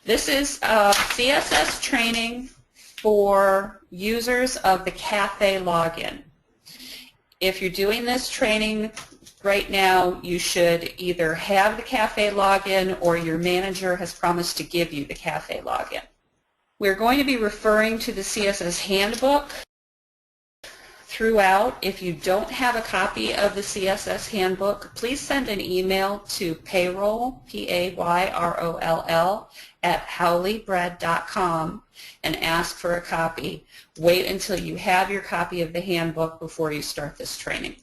This is CSS training for users of the cafe login. If you're doing this training right now, you should either have the cafe login or your manager has promised to give you the cafe login. We're going to be referring to the CSS handbook throughout. If you don't have a copy of the CSS handbook, please send an email to payroll, P-A-Y-R-O-L-L, @howleybread.com and ask for a copy. Wait until you have your copy of the handbook before you start this training.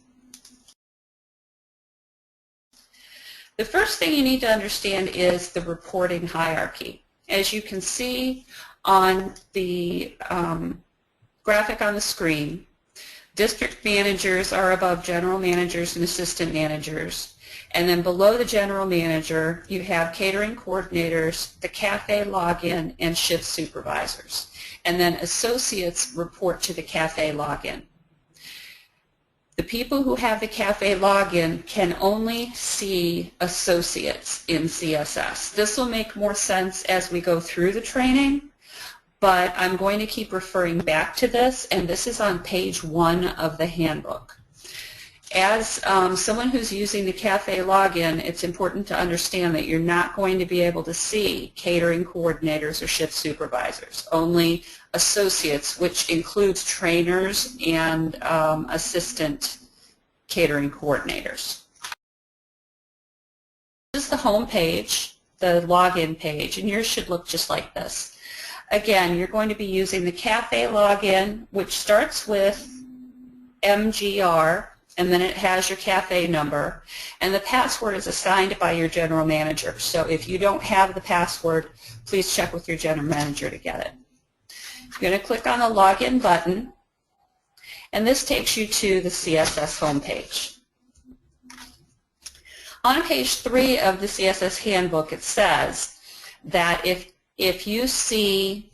The first thing you need to understand is the reporting hierarchy. As you can see on the graphic on the screen, district managers are above general managers and assistant managers. And then below the general manager, you have catering coordinators, the cafe login, and shift supervisors. And then associates report to the cafe login. The people who have the cafe login can only see associates in CSS. This will make more sense as we go through the training, but I'm going to keep referring back to this, and this is on page 1 of the handbook. As someone who's using the cafe login, it's important to understand that you're not going to be able to see catering coordinators or shift supervisors, only associates, which includes trainers and assistant catering coordinators. This is the home page, the login page, and yours should look just like this. Again, you're going to be using the cafe login, which starts with MGR, and then it has your cafe number, and the password is assigned by your general manager. So if you don't have the password, please check with your general manager to get it. You're going to click on the login button, and this takes you to the CSS homepage. On page 3 of the CSS handbook, it says that if you see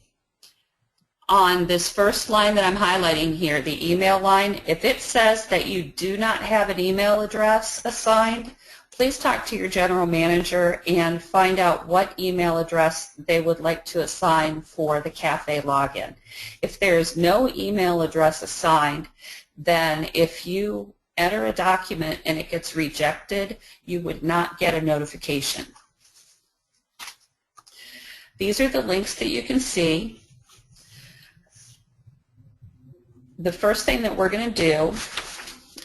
on this first line that I'm highlighting here, the email line, if it says that you do not have an email address assigned, please talk to your general manager and find out what email address they would like to assign for the cafe login. If there's no email address assigned, then if you enter a document and it gets rejected, you would not get a notification. These are the links that you can see. The first thing that we're going to do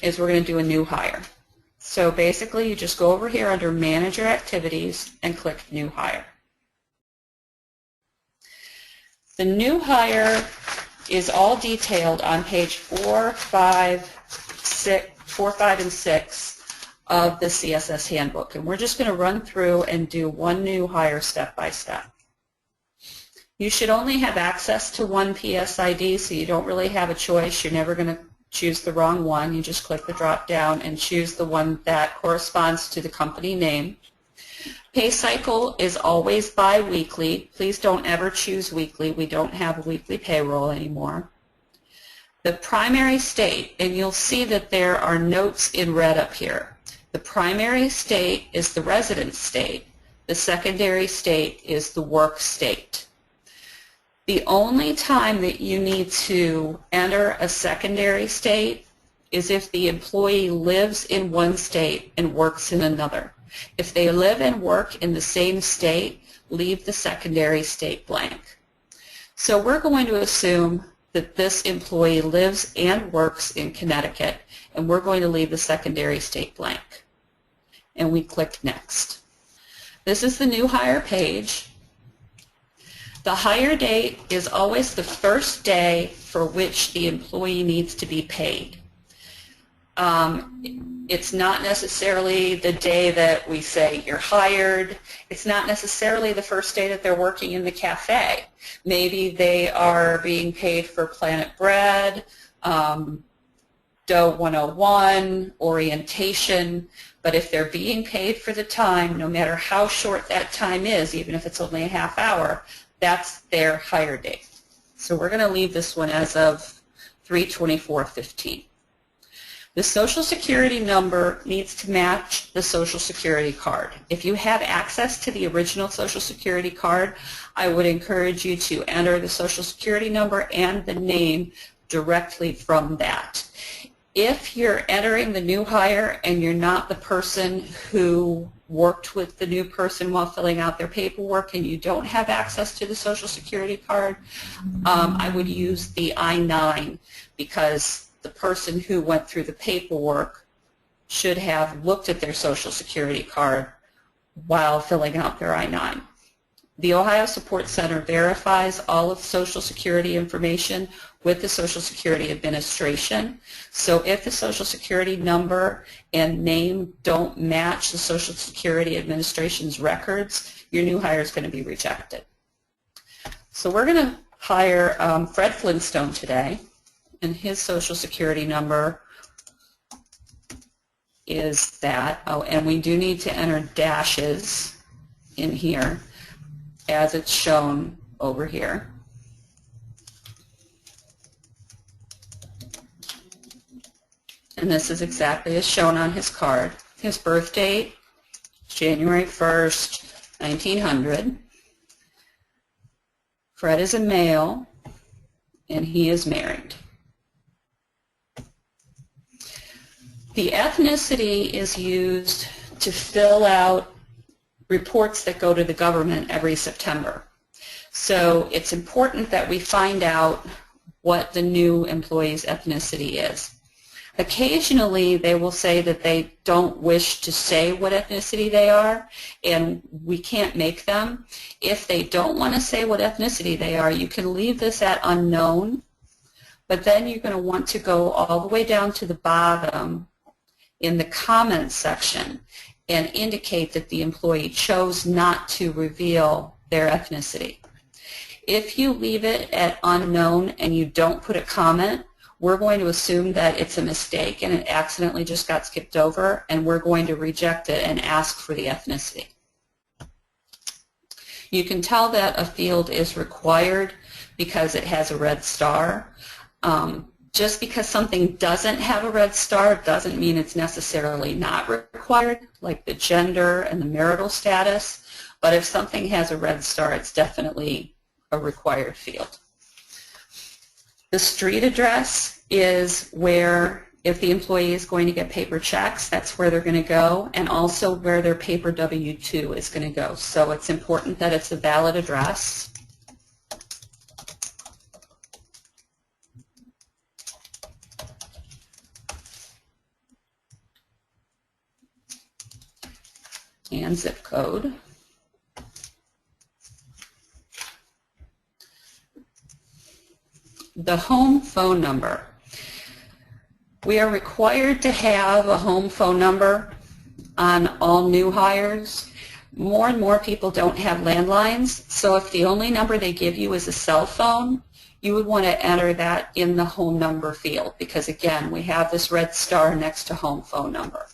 is we're going to do a new hire. So basically you just go over here under Manager Activities and click New Hire. The new hire is all detailed on page 4, 5, and 6 of the CSS handbook. And we're just going to run through and do one new hire step by step. You should only have access to one PSID, so you don't really have a choice. You're never going to choose the wrong one. You just click the drop down and choose the one that corresponds to the company name. Pay cycle is always bi-weekly. Please don't ever choose weekly. We don't have a weekly payroll anymore. The primary state, and you'll see that there are notes in red up here. The primary state is the resident state. The secondary state is the work state. The only time that you need to enter a secondary state is if the employee lives in one state and works in another. If they live and work in the same state, leave the secondary state blank. So we're going to assume that this employee lives and works in Connecticut, and we're going to leave the secondary state blank. And we click Next. This is the new hire page. The hire date is always the first day for which the employee needs to be paid. It's not necessarily the day that we say you're hired. It's not necessarily the first day that they're working in the cafe. Maybe they are being paid for Planet Bread, Dough 101, orientation. But if they're being paid for the time, no matter how short that time is, even if it's only a half hour, that's their hire date. So we're going to leave this one as of 3/24/15. The Social Security number needs to match the Social Security card. If you have access to the original Social Security card, I would encourage you to enter the Social Security number and the name directly from that. If you're entering the new hire and you're not the person who worked with the new person while filling out their paperwork and you don't have access to the Social Security card, I would use the I-9, because the person who went through the paperwork should have looked at their Social Security card while filling out their I-9. The Ohio Support Center verifies all of Social Security information with the Social Security Administration. So if the Social Security number and name don't match the Social Security Administration's records, your new hire is going to be rejected. So we're going to hire Fred Flintstone today, and his Social Security number is that. Oh, and we do need to enter dashes in here as it's shown over here. And this is exactly as shown on his card. His birth date, January 1st, 1900. Fred is a male, and he is married. The ethnicity is used to fill out reports that go to the government every September. So it's important that we find out what the new employee's ethnicity is. Occasionally they will say that they don't wish to say what ethnicity they are, and we can't make them. If they don't want to say what ethnicity they are, you can leave this at unknown, but then you're going to want to go all the way down to the bottom in the comments section and indicate that the employee chose not to reveal their ethnicity. If you leave it at unknown and you don't put a comment, we're going to assume that it's a mistake and it accidentally just got skipped over, and we're going to reject it and ask for the ethnicity. You can tell that a field is required because it has a red star. Just because something doesn't have a red star doesn't mean it's necessarily not required, like the gender and the marital status. But if something has a red star, it's definitely a required field. The street address is where, if the employee is going to get paper checks, that's where they're going to go, and also where their paper W-2 is going to go. So it's important that it's a valid address. And zip code. The home phone number. We are required to have a home phone number on all new hires. More and more people don't have landlines, so if the only number they give you is a cell phone, you would want to enter that in the home number field, because again, we have this red star next to home phone number.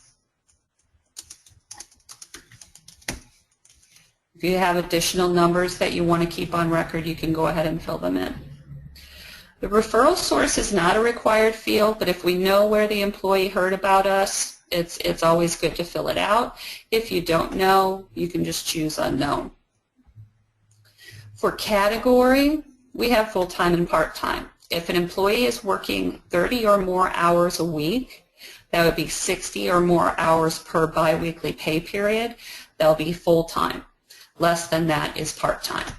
If you have additional numbers that you want to keep on record, you can go ahead and fill them in. The referral source is not a required field, but if we know where the employee heard about us, it's always good to fill it out. If you don't know, you can just choose unknown. For category, we have full-time and part-time. If an employee is working 30 or more hours a week, that would be 60 or more hours per biweekly pay period. That'll be full-time. Less than that is part-time.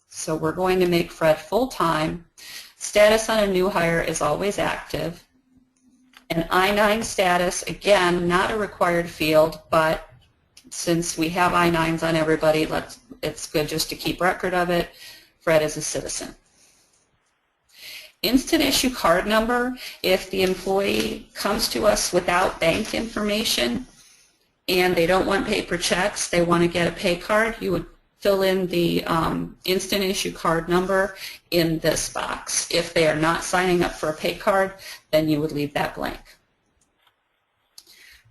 So we're going to make Fred full-time. Status on a new hire is always active. An I-9 status, again, not a required field, but since we have I-9s on everybody, it's good just to keep record of it. Fred is a citizen. Instant issue card number, if the employee comes to us without bank information and they don't want paper checks, they want to get a pay card, you would fill in the instant issue card number in this box. If they are not signing up for a pay card, then you would leave that blank.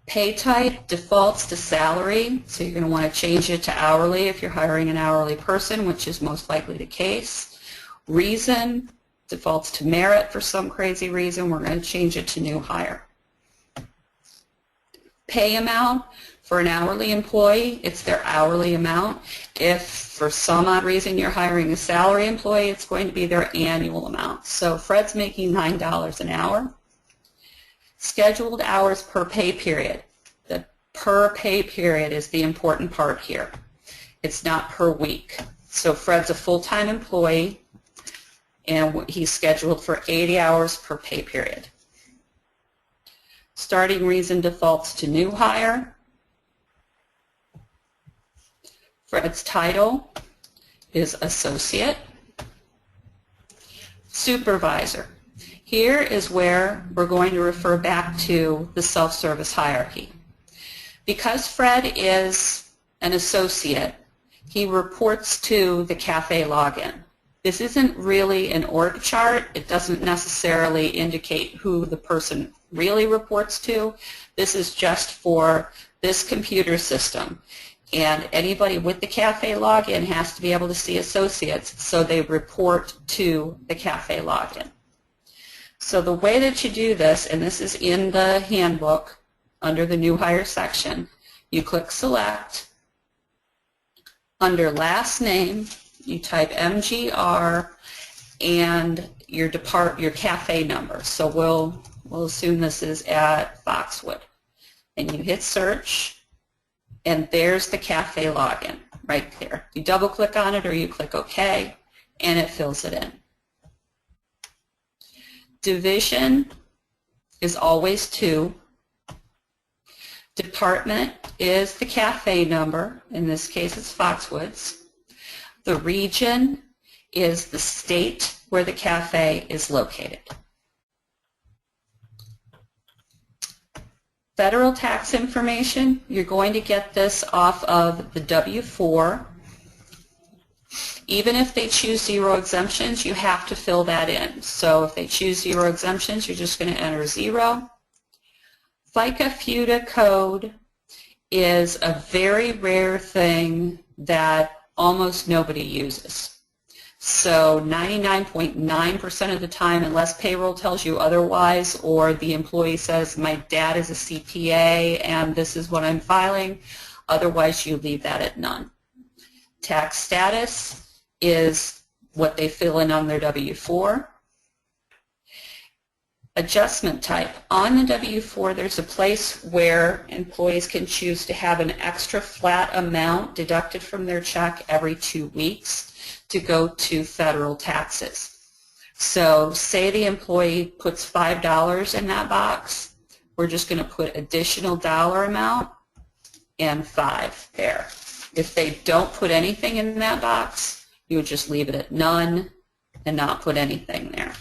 Pay type defaults to salary, so you're going to want to change it to hourly if you're hiring an hourly person, which is most likely the case. Reason defaults to merit for some crazy reason. We're going to change it to new hire. pay amount for an hourly employee, it's their hourly amount. If for some odd reason you're hiring a salary employee, it's going to be their annual amount. So Fred's making $9 an hour. Scheduled hours per pay period. The per pay period is the important part here. It's not per week. So Fred's a full-time employee, and he's scheduled for 80 hours per pay period. Starting reason defaults to new hire. Fred's title is associate. Supervisor. Here is where we're going to refer back to the self-service hierarchy. Because Fred is an associate, he reports to the cafe login. This isn't really an org chart. It doesn't necessarily indicate who the person really reports to. This is just for this computer system. And anybody with the cafe login has to be able to see associates, so they report to the cafe login. So the way that you do this, and this is in the handbook under the new hire section, you click select. Under last name, you type MGR and your cafe number. So we'll assume this is at Foxwood. And you hit search, and there's the cafe login right there. You double click on it or you click OK, and it fills it in. Division is always 2. Department is the cafe number. In this case, it's Foxwoods. The region is the state where the cafe is located. Federal tax information, you're going to get this off of the W-4. Even if they choose 0 exemptions, you have to fill that in. So if they choose 0 exemptions, you're just going to enter 0. FICA FUTA code is a very rare thing that almost nobody uses. So 99.9% of the time, unless payroll tells you otherwise or the employee says, my dad is a CPA and this is what I'm filing, otherwise you leave that at none. Tax status is what they fill in on their W-4. Adjustment type. On the W-4, there's a place where employees can choose to have an extra flat amount deducted from their check every 2 weeks to go to federal taxes. So say the employee puts $5 in that box, we're just going to put additional dollar amount and 5 there. If they don't put anything in that box, you would just leave it at none and not put anything there.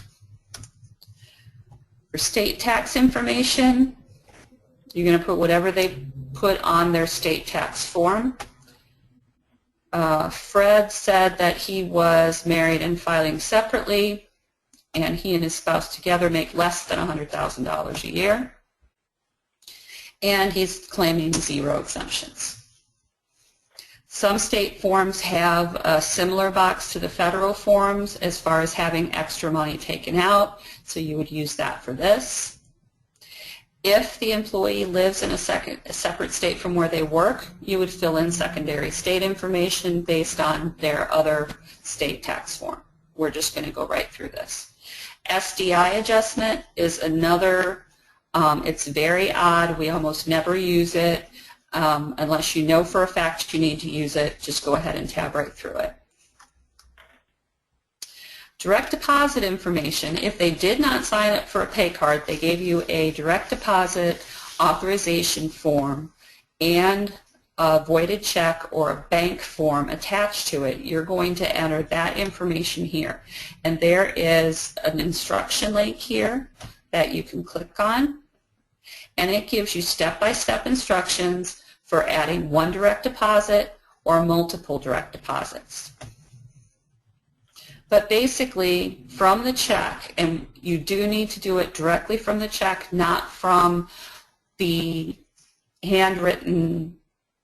For state tax information, you're going to put whatever they put on their state tax form. Fred said that he was married and filing separately, and he and his spouse together make less than $100,000 a year. And he's claiming 0 exemptions. Some state forms have a similar box to the federal forms as far as having extra money taken out, so you would use that for this. If the employee lives in a separate state from where they work, you would fill in secondary state information based on their other state tax form. We're just going to go right through this. SDI adjustment is another, it's very odd. We almost never use it. Unless you know for a fact you need to use it, just go ahead and tab right through it. Direct deposit information, if they did not sign up for a pay card, they gave you a direct deposit authorization form and a voided check or a bank form attached to it, you're going to enter that information here. And there is an instruction link here that you can click on, and it gives you step-by-step instructions for adding one direct deposit or multiple direct deposits. But basically, from the check, and you do need to do it directly from the check, not from the handwritten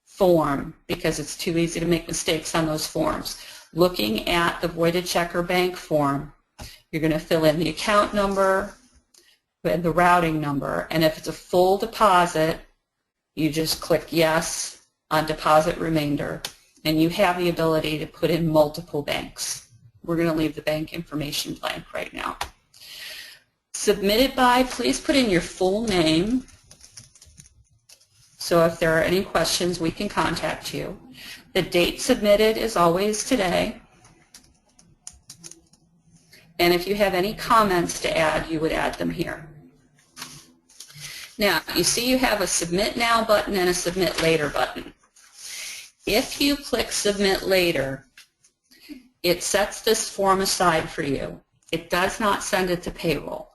form, because it's too easy to make mistakes on those forms. Looking at the voided check or bank form, you're going to fill in the account number and the routing number, and if it's a full deposit, you just click yes on deposit remainder, and you have the ability to put in multiple banks. We're going to leave the bank information blank right now. Submitted by, please put in your full name, so if there are any questions we can contact you. The date submitted is always today, and if you have any comments to add, you would add them here. Now, you see you have a Submit Now button and a Submit Later button. If you click Submit Later, it sets this form aside for you. It does not send it to payroll.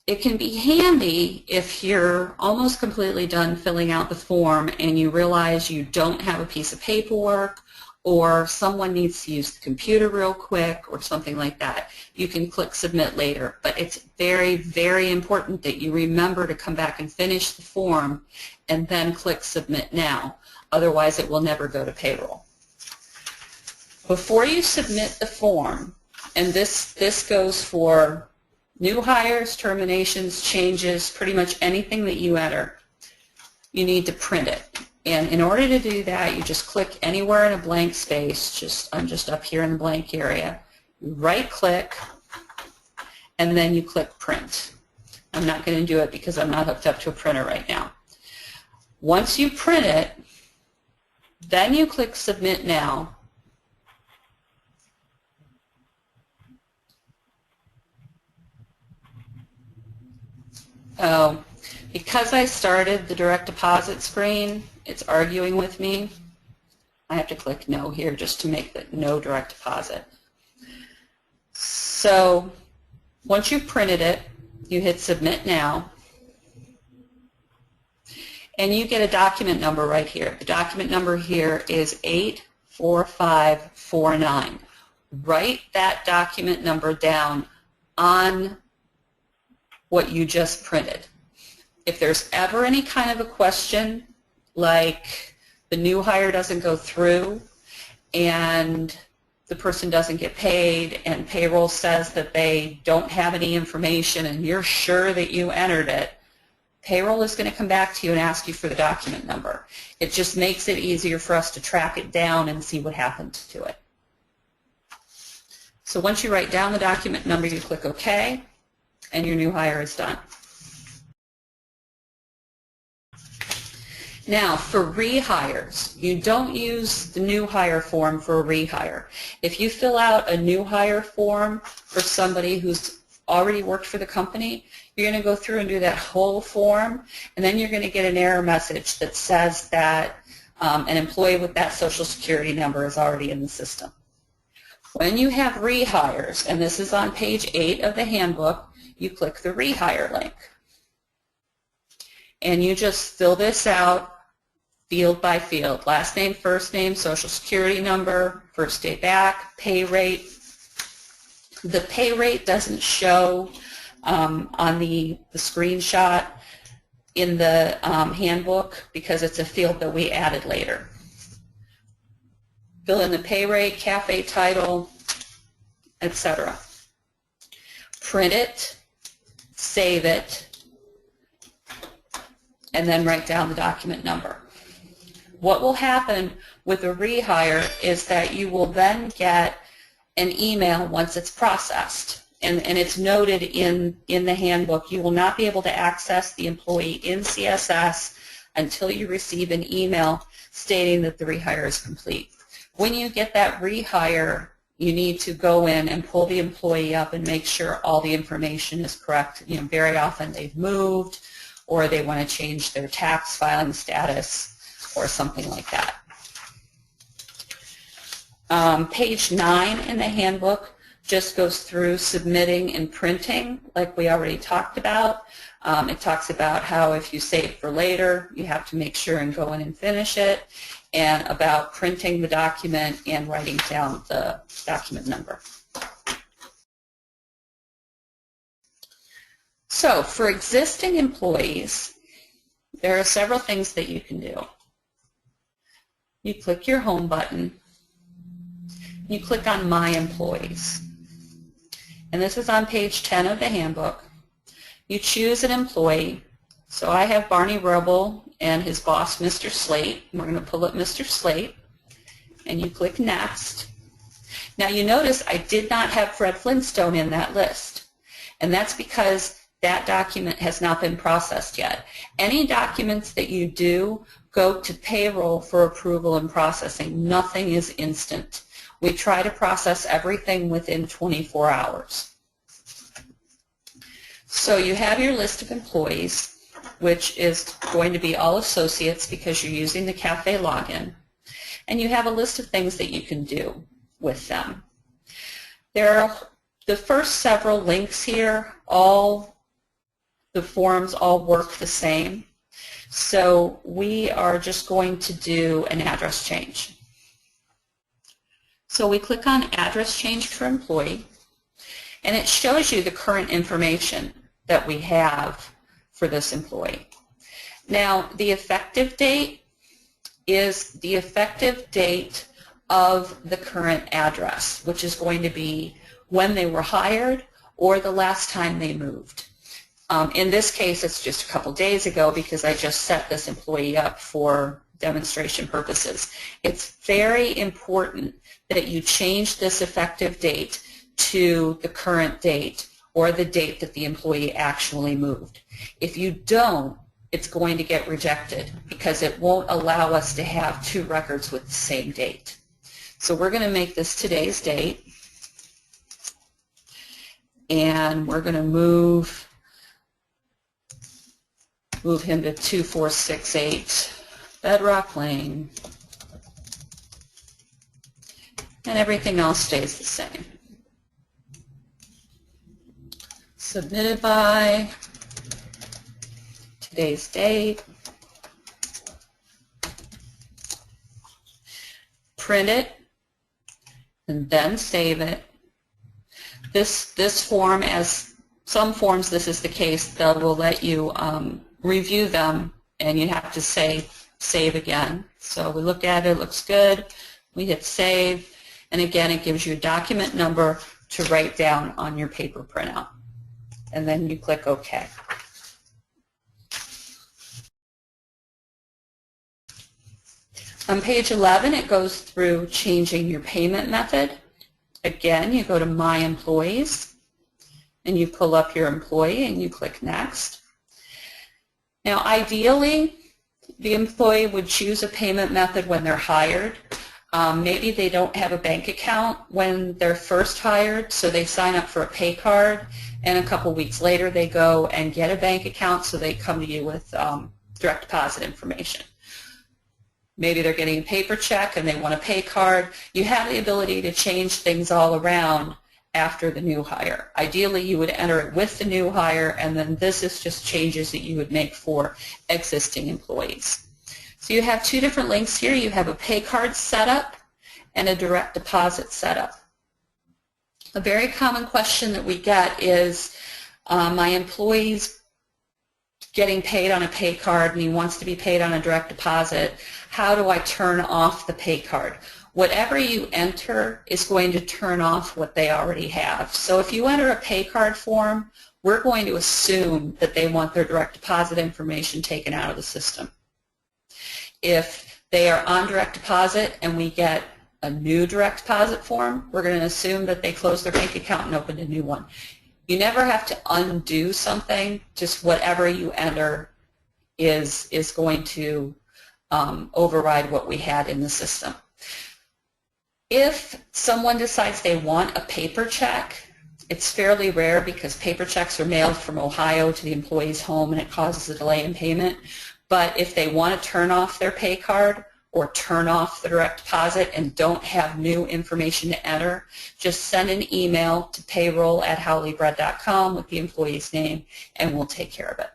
It can be handy if you're almost completely done filling out the form and you realize you don't have a piece of paperwork, or someone needs to use the computer real quick or something like that. You can click Submit Later, but it's very, very important that you remember to come back and finish the form and then click Submit Now. Otherwise, it will never go to payroll. Before you submit the form, and this goes for new hires, terminations, changes, pretty much anything that you enter, you need to print it. And in order to do that, you just click anywhere in a blank space. I'm just up here in the blank area. You right-click, and then you click Print. I'm not going to do it because I'm not hooked up to a printer right now. Once you print it, then you click Submit Now. Oh, because I started the direct deposit screen, it's arguing with me. I have to click No here just to make the no direct deposit. So once you've printed it, you hit Submit Now, and you get a document number right here. The document number here is 84549. Write that document number down on what you just printed. If there's ever any kind of a question, like the new hire doesn't go through and the person doesn't get paid and payroll says that they don't have any information and you're sure that you entered it, payroll is going to come back to you and ask you for the document number. It just makes it easier for us to track it down and see what happened to it. So once you write down the document number, you click OK, and your new hire is done. Now, for rehires, you don't use the new hire form for a rehire. If you fill out a new hire form for somebody who's already worked for the company, you're going to go through and do that whole form, and then you're going to get an error message that says that an employee with that Social Security number is already in the system. When you have rehires, and this is on page 8 of the handbook, you click the rehire link. And you just fill this out field by field. Last name, first name, Social Security number, first day back, pay rate. The pay rate doesn't show on the screenshot in the handbook because it's a field that we added later. Fill in the pay rate, cafe title, etc. Print it, save it, and then write down the document number. What will happen with a rehire is that you will then get an email once it's processed. And it's noted in the handbook, you will not be able to access the employee in CSS until you receive an email stating that the rehire is complete. When you get that rehire, you need to go in and pull the employee up and make sure all the information is correct. You know, very often they've moved or they want to change their tax filing status or something like that. Page 9 in the handbook just goes through submitting and printing like we already talked about. It talks about how if you save for later, you have to make sure and go in and finish it, and about printing the document and writing down the document number. So for existing employees, there are several things that you can do. You click your Home button. You click on My Employees. And this is on page 10 of the handbook. You choose an employee. So I have Barney Rubble and his boss, Mr. Slate. We're going to pull up Mr. Slate, and you click Next. Now you notice I did not have Fred Flintstone in that list, and that's because that document has not been processed yet. Any documents that you do go to payroll for approval and processing. Nothing is instant. We try to process everything within 24 hours. So you have your list of employees, which is going to be all associates because you're using the cafe login, and you have a list of things that you can do with them. There are the first several links here, the forms all work the same. So we are just going to do an address change. So we click on address change for employee, and it shows you the current information that we have for this employee. Now the effective date is the effective date of the current address, which is going to be when they were hired or the last time they moved. In this case, it's just a couple days ago because I just set this employee up for demonstration purposes. It's very important that you change this effective date to the current date or the date that the employee actually moved. If you don't, it's going to get rejected because it won't allow us to have two records with the same date. So we're going to make this today's date, and we're going to move him to 2468 Bedrock Lane, and everything else stays the same. Submitted by today's date. Print it and then save it. This form, as some forms this is the case, they will let you review them, and you have to say save again. So we look at it, it looks good, we hit save, and again it gives you a document number to write down on your paper printout, and then you click OK. On page 11 it goes through changing your payment method. Again, you go to My Employees and you pull up your employee and you click Next. Now ideally the employee would choose a payment method when they're hired. Maybe they don't have a bank account when they're first hired, so they sign up for a pay card, and a couple weeks later they go and get a bank account, so they come to you with direct deposit information. Maybe they're getting a paper check and they want a pay card. You have the ability to change things all around after the new hire. Ideally, you would enter it with the new hire, and then this is just changes that you would make for existing employees. So you have two different links here. You have a pay card setup and a direct deposit setup. A very common question that we get is, my employee's getting paid on a pay card and he wants to be paid on a direct deposit. How do I turn off the pay card? Whatever you enter is going to turn off what they already have. So if you enter a pay card form, we're going to assume that they want their direct deposit information taken out of the system. If they are on direct deposit and we get a new direct deposit form, we're going to assume that they closed their bank account and opened a new one. You never have to undo something, just whatever you enter is going to override what we had in the system. If someone decides they want a paper check, it's fairly rare because paper checks are mailed from Ohio to the employee's home and it causes a delay in payment. But if they want to turn off their pay card or turn off the direct deposit and don't have new information to enter, just send an email to payroll@howleybread.com with the employee's name and we'll take care of it.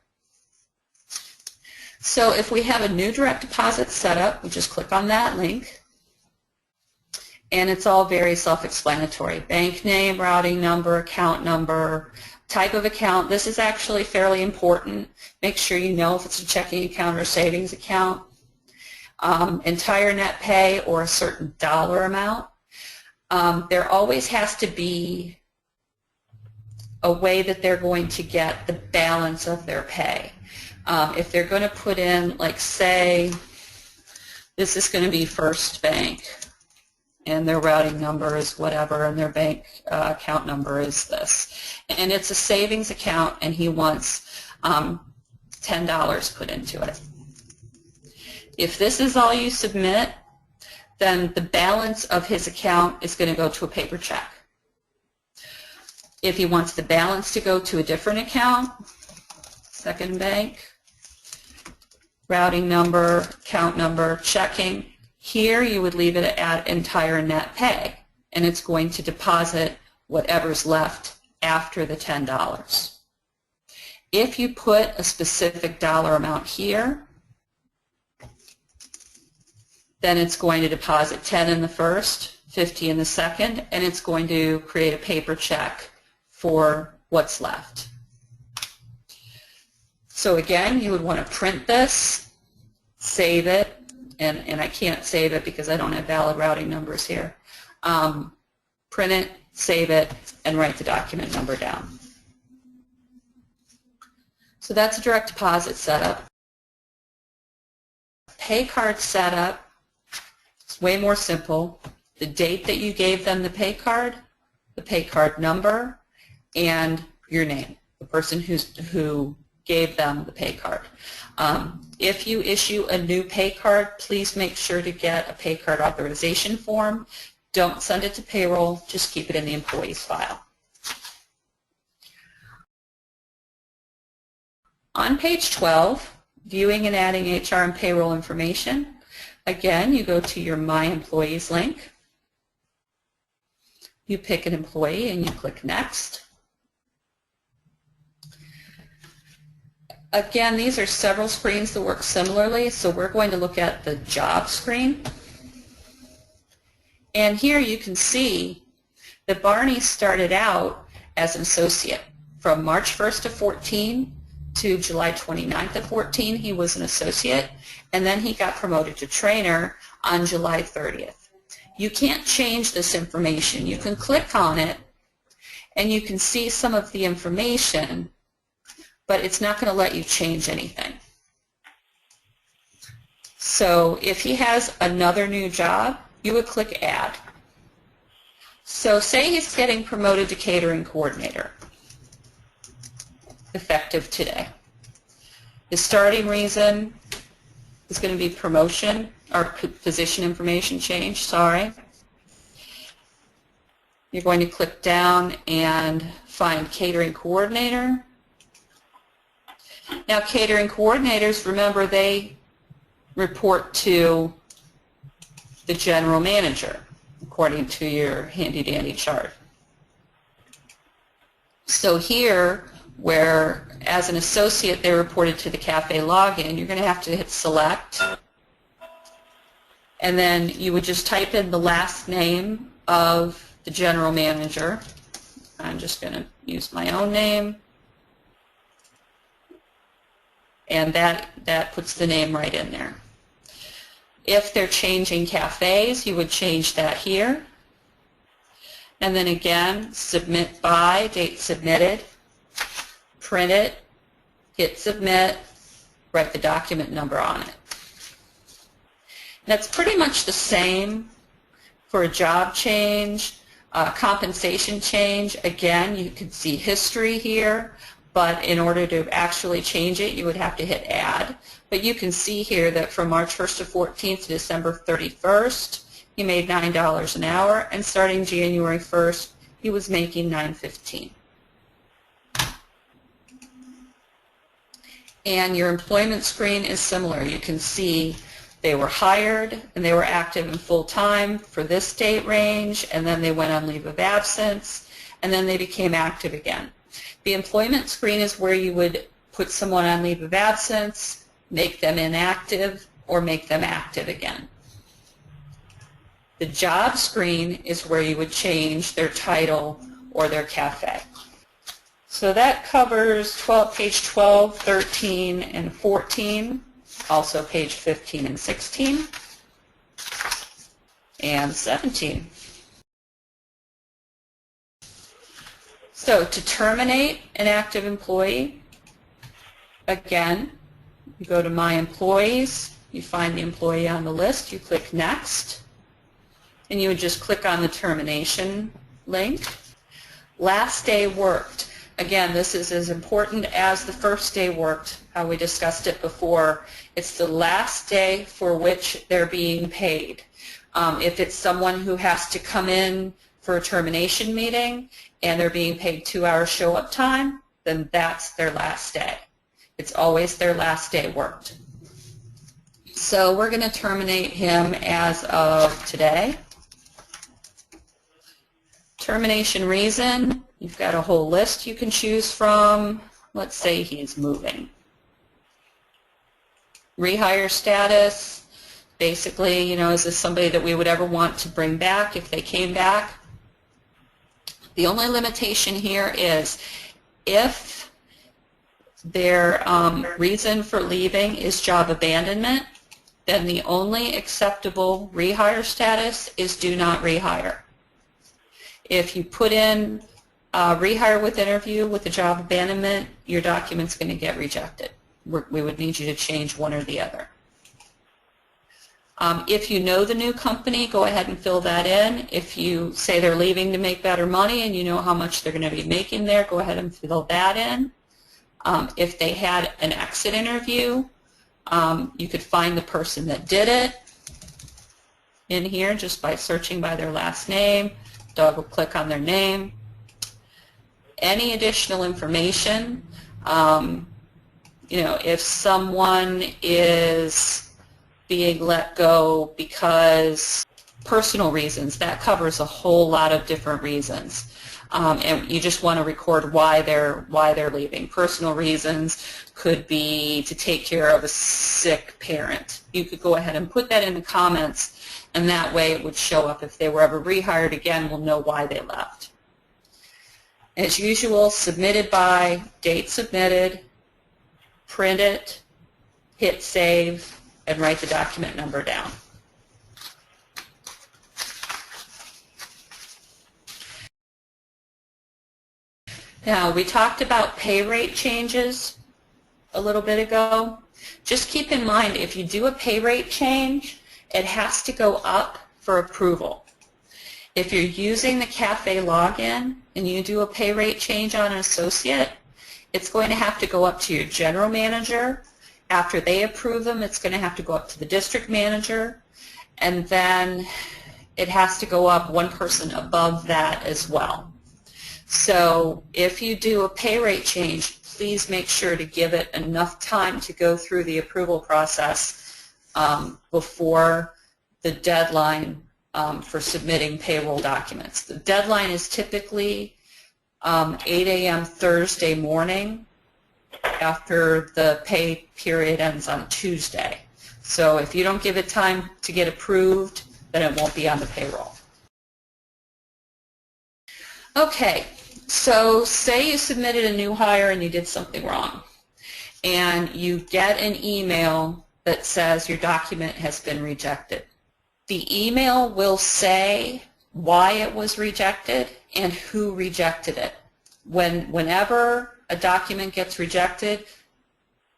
So if we have a new direct deposit set up, we just click on that link. And it's all very self-explanatory. Bank name, routing number, account number, type of account. This is actually fairly important. Make sure you know if it's a checking account or savings account. Entire net pay or a certain dollar amount. There always has to be a way that they're going to get the balance of their pay. If they're going to put in, like, say, this is going to be First Bank, and their routing number is whatever, and their bank account number is this. And it's a savings account, and he wants $10 put into it. If this is all you submit, then the balance of his account is going to go to a paper check. If he wants the balance to go to a different account, second bank, routing number, account number, checking, here you would leave it at entire net pay, and it's going to deposit whatever's left after the $10. If you put a specific dollar amount here, then it's going to deposit 10 in the first, 50 in the second, and it's going to create a paper check for what's left. So again, you would want to print this, save it, and I can't save it because I don't have valid routing numbers here. Print it, save it, and write the document number down. So that's a direct deposit setup. Pay card setup, it's way more simple. The date that you gave them the pay card number, and your name, the person who gave them the pay card. If you issue a new pay card, please make sure to get a pay card authorization form. Don't send it to payroll, just keep it in the employee's file. On page 12, viewing and adding HR and payroll information, again, you go to your My Employees link. You pick an employee and you click Next. Again, these are several screens that work similarly, so we're going to look at the job screen. And here you can see that Barney started out as an associate. From March 1st of 14 to July 29th of 14, he was an associate, and then he got promoted to trainer on July 30th. You can't change this information. You can click on it, and you can see some of the information, but it's not going to let you change anything. So if he has another new job, you would click Add. So say he's getting promoted to catering coordinator, effective today. The starting reason is going to be promotion, or position information change, sorry. You're going to click down and find catering coordinator. Now, catering coordinators, remember, they report to the general manager, according to your handy-dandy chart. So here, where as an associate they reported to the cafe login, you're going to have to hit select, and then you would just type in the last name of the general manager. I'm just going to use my own name, and that puts the name right in there. If they're changing cafes, you would change that here. And then again, submit by, date submitted, print it, hit submit, write the document number on it. That's pretty much the same for a job change, compensation change. Again, you can see history here, but in order to actually change it, you would have to hit add. But you can see here that from March 1st to 14th to December 31st, he made $9 an hour, and starting January 1st, he was making $9.15. And your employment screen is similar. You can see they were hired and they were active and full-time for this date range, and then they went on leave of absence, and then they became active again. The employment screen is where you would put someone on leave of absence, make them inactive, or make them active again. The job screen is where you would change their title or their cafe. So that covers page 12, 13, and 14, also page 15 and 16, and 17. So to terminate an active employee, again, You go to My Employees, you find the employee on the list, you click Next, and you would just click on the termination link. Last day worked. Again, this is as important as the first day worked, how we discussed it before. It's the last day for which they're being paid. If it's someone who has to come in for a termination meeting and they're being paid 2 hours show-up time, then that's their last day. It's always their last day worked. So we're going to terminate him as of today. Termination reason, you've got a whole list you can choose from. Let's say he's moving. Rehire status, basically, is this somebody that we would ever want to bring back if they came back? The only limitation here is if their reason for leaving is job abandonment, then the only acceptable rehire status is do not rehire. If you put in rehire with interview with the job abandonment, your document's going to get rejected. We would need you to change one or the other. If you know the new company, go ahead and fill that in. If you say they're leaving to make better money and you know how much they're going to be making there, go ahead and fill that in. If they had an exit interview, you could find the person that did it in here just by searching by their last name. Double click on their name. Any additional information, if someone is being let go because personal reasons, that covers a whole lot of different reasons. And you just want to record why they're leaving. Personal reasons could be to take care of a sick parent. You could go ahead and put that in the comments, and that way it would show up. If they were ever rehired again, we'll know why they left. As usual, submitted by, date submitted, print it, hit save, and write the document number down. Now, we talked about pay rate changes a little bit ago. Just keep in mind, if you do a pay rate change, it has to go up for approval. If you're using the cafe login and you do a pay rate change on an associate, it's going to have to go up to your general manager. After they approve them, it's going to have to go up to the district manager, and then it has to go up one person above that as well. So if you do a pay rate change, please make sure to give it enough time to go through the approval process before the deadline for submitting payroll documents. The deadline is typically 8 a.m. Thursday morning after the pay period ends on Tuesday. So if you don't give it time to get approved, then it won't be on the payroll. Okay, so say you submitted a new hire and you did something wrong, and you get an email that says your document has been rejected. The email will say why it was rejected and who rejected it. Whenever a document gets rejected,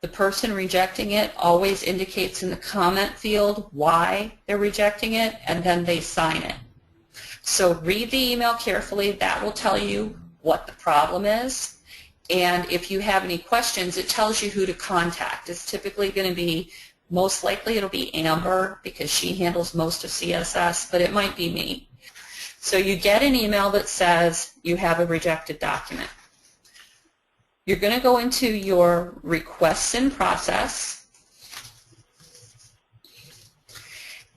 the person rejecting it always indicates in the comment field why they're rejecting it, and then they sign it. So read the email carefully. That will tell you what the problem is. And if you have any questions, it tells you who to contact. It's typically going to be, most likely it'll be Amber because she handles most of CSS, but it might be me. So you get an email that says you have a rejected document. You're going to go into your requests in process,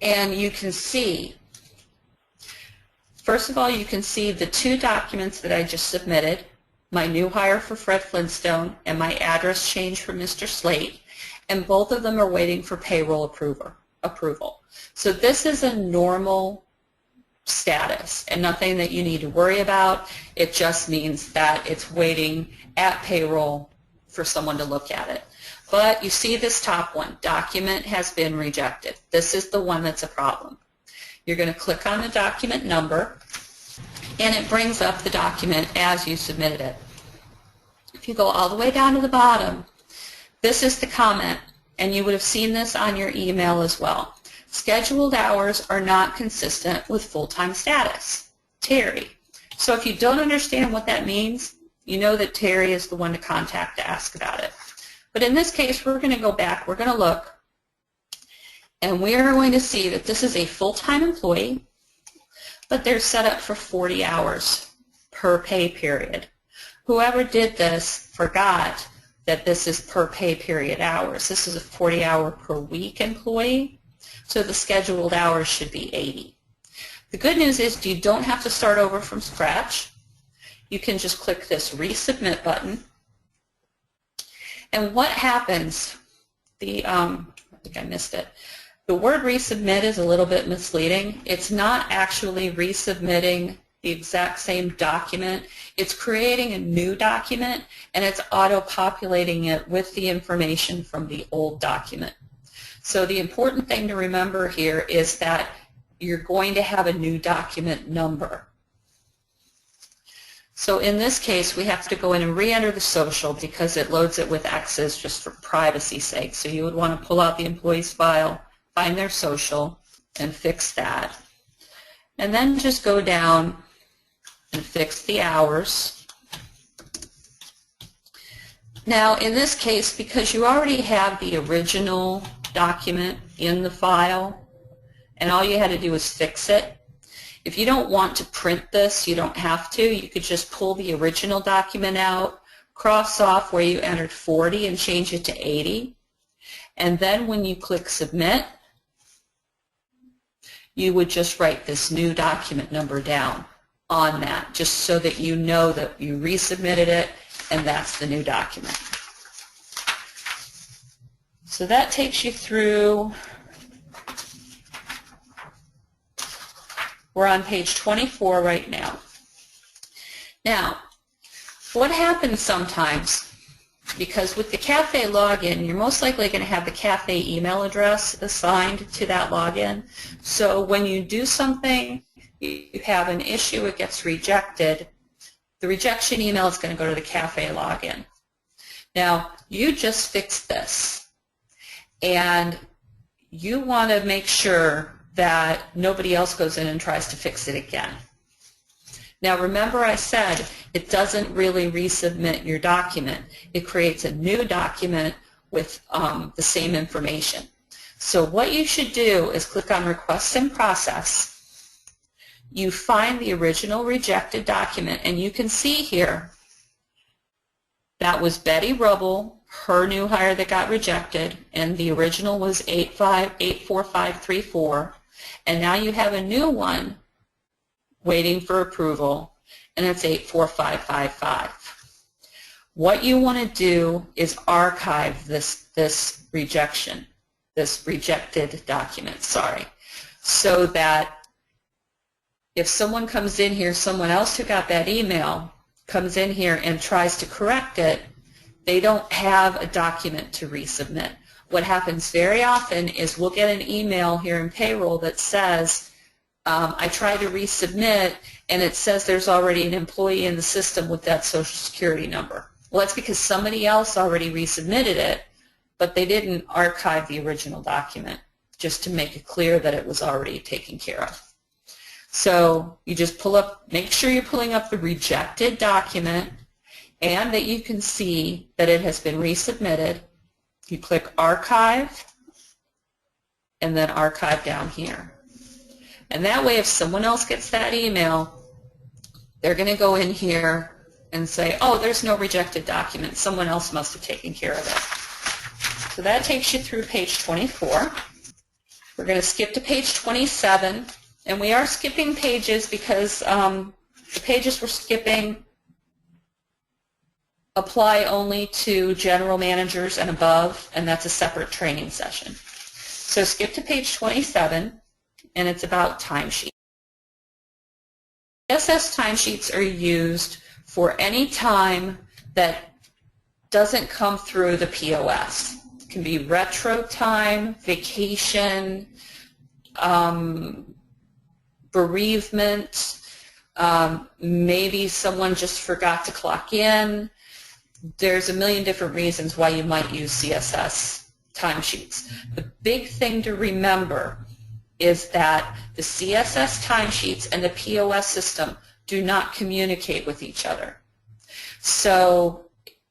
and you can see, first of all, you can see the two documents that I just submitted, my new hire for Fred Flintstone and my address change for Mr. Slate, and both of them are waiting for payroll approval. So this is a normal status and nothing that you need to worry about. It just means that it's waiting at payroll for someone to look at it. But you see this top one, document has been rejected. This is the one that's a problem. You're going to click on the document number, and it brings up the document as you submitted it. If you go all the way down to the bottom, this is the comment. and you would have seen this on your email as well. Scheduled hours are not consistent with full-time status, Terry. So if you don't understand what that means, you know that Terry is the one to contact to ask about it. But in this case, we're going to go back, we're going to look, and we're going to see that this is a full-time employee, but they're set up for 40 hours per pay period. Whoever did this forgot that this is per pay period hours. This is a 40-hour per week employee, so the scheduled hours should be 80. The good news is you don't have to start over from scratch. You can just click this resubmit button. And what happens, I think I missed it. The word resubmit is a little bit misleading. It's not actually resubmitting the exact same document. It's creating a new document, and it's auto-populating it with the information from the old document. So the important thing to remember here is that you're going to have a new document number. So in this case, we have to go in and re-enter the social because it loads it with X's just for privacy's sake. So you would want to pull out the employee's file, find their social, and fix that. And then just go down and fix the hours. Now in this case, because you already have the original document in the file, and all you had to do was fix it. If you don't want to print this, you don't have to. You could just pull the original document out, cross off where you entered 40 and change it to 80. And then when you click submit, you would just write this new document number down on that, just so that you know that you resubmitted it and that's the new document. So that takes you through. We're on page 24 right now. Now, what happens sometimes, because with the cafe login, you're most likely going to have the cafe email address assigned to that login. So when you do something, you have an issue, it gets rejected, the rejection email is going to go to the cafe login. Now, you just fixed this, and you want to make sure that nobody else goes in and tries to fix it again. Now remember I said it doesn't really resubmit your document. It creates a new document with the same information. So what you should do is click on Requests in Process. You find the original rejected document, and you can see here that was Betty Rubble, her new hire that got rejected, and the original was 84534. And now you have a new one waiting for approval, and it's 84555. What you want to do is archive this rejected document, so that if someone comes in here, someone else who got that email comes in here and tries to correct it, they don't have a document to resubmit. What happens very often is we'll get an email here in payroll that says, I tried to resubmit, and it says there's already an employee in the system with that Social Security number. Well, that's because somebody else already resubmitted it, but they didn't archive the original document just to make it clear that it was already taken care of. So you just make sure you're pulling up the rejected document and that you can see that it has been resubmitted. You click Archive, and then Archive down here. And that way, if someone else gets that email, they're going to go in here and say, oh, there's no rejected document. Someone else must have taken care of it. So that takes you through page 24. We're going to skip to page 27. And we are skipping pages because the pages we're skipping apply only to general managers and above, and that's a separate training session. So skip to page 27, and it's about timesheets. CCS timesheets are used for any time that doesn't come through the POS. It can be retro time, vacation, bereavement, maybe someone just forgot to clock in. There's a million different reasons why you might use CCS timesheets. The big thing to remember is that the CSS timesheets and the POS system do not communicate with each other. So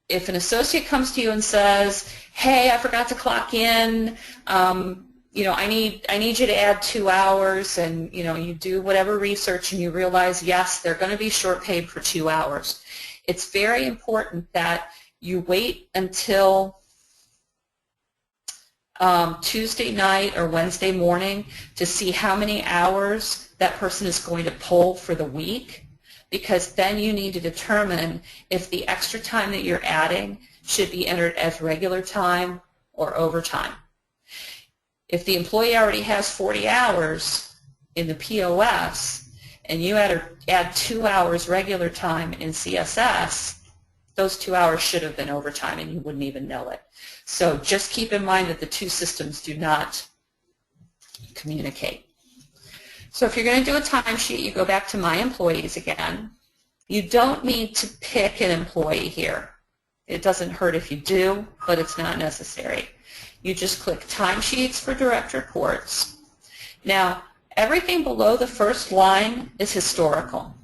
if an associate comes to you and says, hey, I forgot to clock in, you know, I need you to add 2 hours, and you know, you do whatever research and you realize, yes, they're going to be short paid for 2 hours. It's very important that you wait until Tuesday night or Wednesday morning to see how many hours that person is going to pull for the week, because then you need to determine if the extra time that you're adding should be entered as regular time or overtime. If the employee already has 40 hours in the POS and you add 2 hours regular time in CSS, those 2 hours should have been overtime and you wouldn't even know it. So just keep in mind that the two systems do not communicate. So if you're going to do a timesheet, you go back to My Employees again. You don't need to pick an employee here. It doesn't hurt if you do, but it's not necessary. You just click Timesheets for Direct Reports. Now, everything below the first line is historical.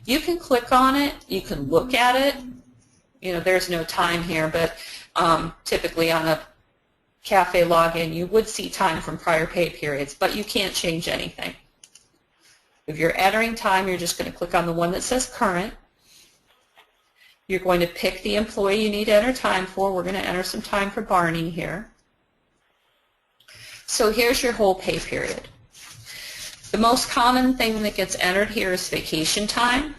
You can click on it, you can look at it. You know, there's no time here, but typically on a cafe login, you would see time from prior pay periods, but you can't change anything. If you're entering time, you're just going to click on the one that says Current. You're going to pick the employee you need to enter time for. We're going to enter some time for Barney here. So here's your whole pay period. The most common thing that gets entered here is vacation time.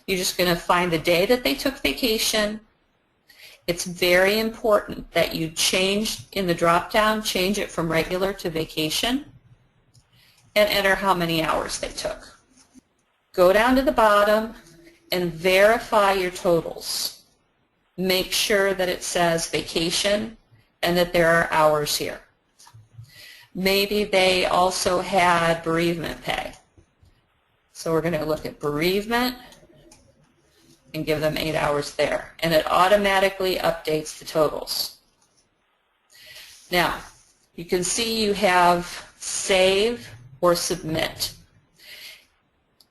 You're just going to find the day that they took vacation. It's very important that you change in the drop-down, change it from regular to vacation, and enter how many hours they took. Go down to the bottom and verify your totals. Make sure that it says vacation and that there are hours here. Maybe they also had bereavement pay. So we're going to look at bereavement and give them 8 hours there. And it automatically updates the totals. Now, you can see you have save or submit.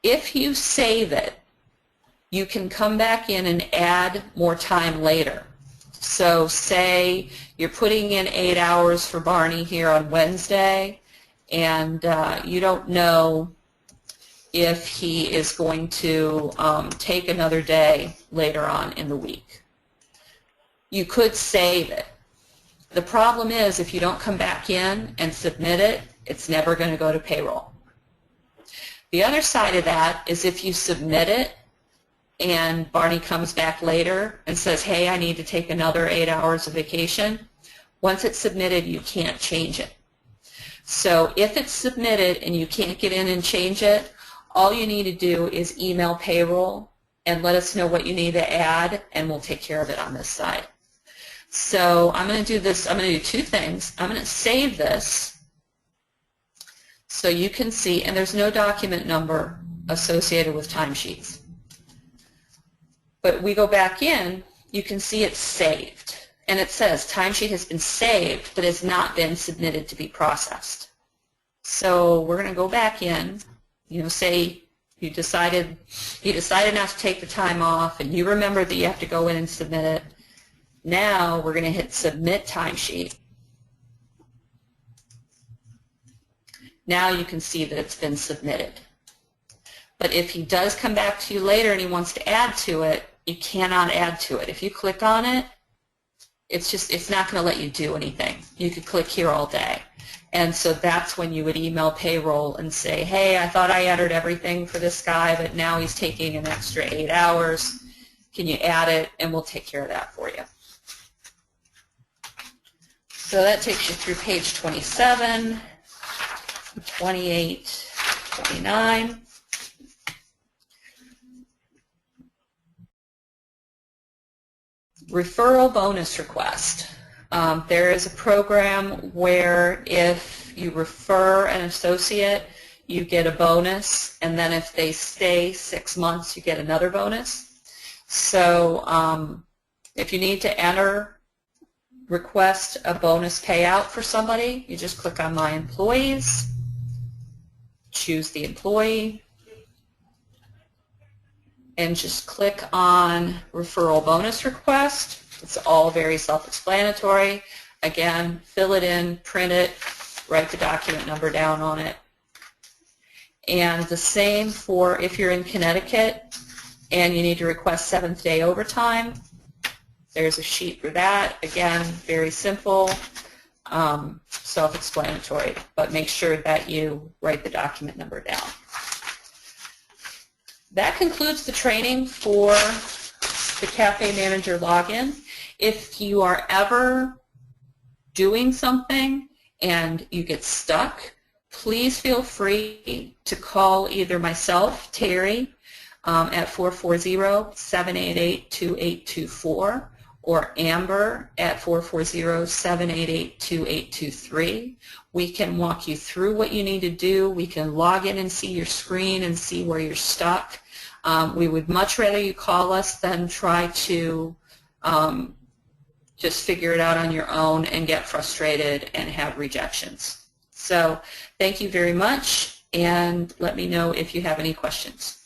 If you save it, you can come back in and add more time later. So say you're putting in 8 hours for Barney here on Wednesday, and you don't know if he is going to take another day later on in the week. You could save it. The problem is if you don't come back in and submit it, it's never going to go to payroll. The other side of that is if you submit it and Barney comes back later and says, hey, I need to take another 8 hours of vacation, once it's submitted, you can't change it. So if it's submitted and you can't get in and change it, all you need to do is email payroll and let us know what you need to add, and we'll take care of it on this side. So I'm going to do this. I'm going to do two things. I'm going to save this so you can see, and there's no document number associated with timesheets. But we go back in, you can see it's saved. And it says timesheet has been saved but has not been submitted to be processed. So we're going to go back in, you know, say you decided not to take the time off and you remember that you have to go in and submit it. Now we're going to hit submit timesheet. Now you can see that it's been submitted. But if he does come back to you later and he wants to add to it, you cannot add to it. If you click on it, it's not going to let you do anything. You could click here all day. And so that's when you would email payroll and say, hey, I thought I entered everything for this guy, but now he's taking an extra 8 hours. Can you add it? And we'll take care of that for you. So that takes you through page 27, 28, 29. Referral bonus request. There is a program where if you refer an associate, you get a bonus, and then if they stay 6 months, you get another bonus. So if you need to enter request a bonus payout for somebody, you just click on My Employees, choose the employee, and just click on Referral Bonus Request. It's all very self-explanatory. Again, fill it in, print it, write the document number down on it. And the same for if you're in Connecticut and you need to request 7th day overtime. There's a sheet for that. Again, very simple, self-explanatory, but make sure that you write the document number down. That concludes the training for the Cafe Manager login. If you are ever doing something and you get stuck, please feel free to call either myself, Terry, at 440-788-2824, or Amber at 440-788-2823. We can walk you through what you need to do. We can log in and see your screen and see where you're stuck. We would much rather you call us than try to just figure it out on your own and get frustrated and have rejections. So thank you very much, and let me know if you have any questions.